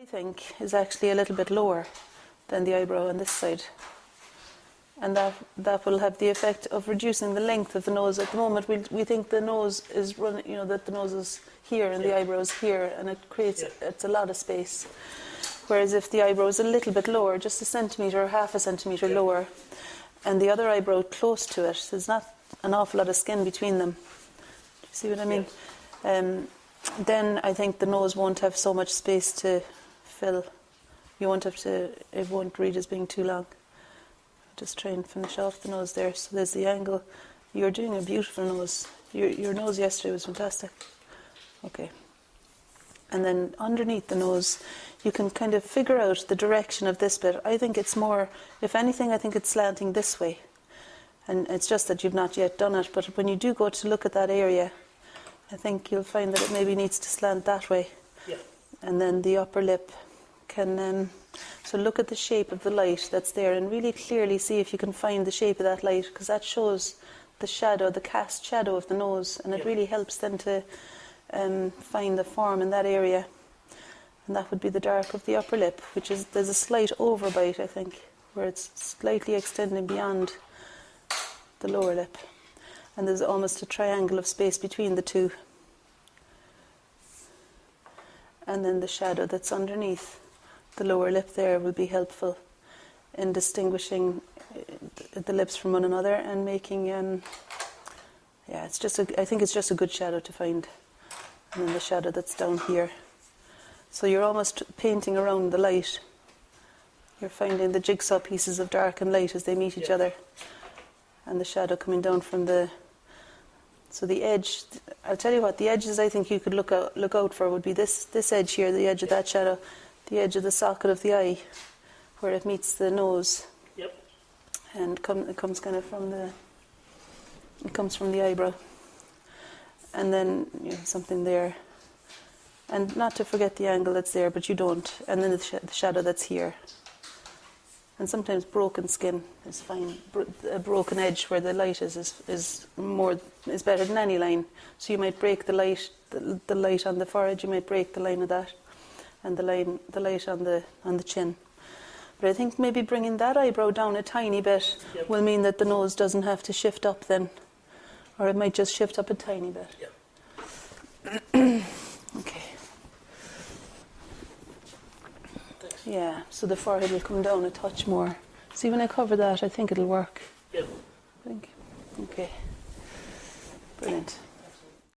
I think is actually a little bit lower than the eyebrow on this side. And that will have the effect of reducing the length of the nose. At the moment, we think the nose is running, you know, that the nose is here and the eyebrow is here, and it creates it's a lot of space. Whereas if the eyebrow is a little bit lower, just a centimetre or half a centimetre lower, and the other eyebrow close to it, there's not an awful lot of skin between them. Do you see what I mean? Then I think the nose won't have so much space to fill. You won't have to. It won't read as being too long. Just try and finish off the nose there. So there's the angle. You're doing a beautiful nose. Your nose yesterday was fantastic. Okay. And then underneath the nose, you can kind of figure out the direction of this bit. I think it's more, if anything, I think it's slanting this way. And it's just that you've not yet done it. But when you do go to look at that area, I think you'll find that it maybe needs to slant that way. Yeah. And then the upper lip can... so look at the shape of the light that's there and really clearly see if you can find the shape of that light, because that shows the shadow, the cast shadow of the nose, and it really helps then to find the form in that area. And that would be the dark of the upper lip, which is, there's a slight overbite, I think, where it's slightly extending beyond the lower lip. And there's almost a triangle of space between the two. And then the shadow that's underneath the lower lip there will be helpful in distinguishing the lips from one another and making, I think it's just a good shadow to find. And then the shadow that's down here. So you're almost painting around the light. You're finding the jigsaw pieces of dark and light as they meet each other. And the shadow coming down from the... So the edge, I'll tell you what, the edges I think you could look out for would be this edge here, the edge of that shadow, the edge of the socket of the eye, where it meets the nose. Yep. And it comes kind of from the... It comes from the eyebrow. And then, something there. And not to forget the angle that's there, but you don't. And then the shadow that's here. And sometimes broken skin is fine. A broken edge where the light is better than any line. So you might break the light on the forehead. You might break the line of that, and the light on the chin. But I think maybe bringing that eyebrow down a tiny bit will mean that the nose doesn't have to shift up then, or it might just shift up a tiny bit. Yep. Okay. Yeah, so the forehead will come down a touch more. See, when I cover that, I think it'll work. Yep. I think. Okay. Brilliant.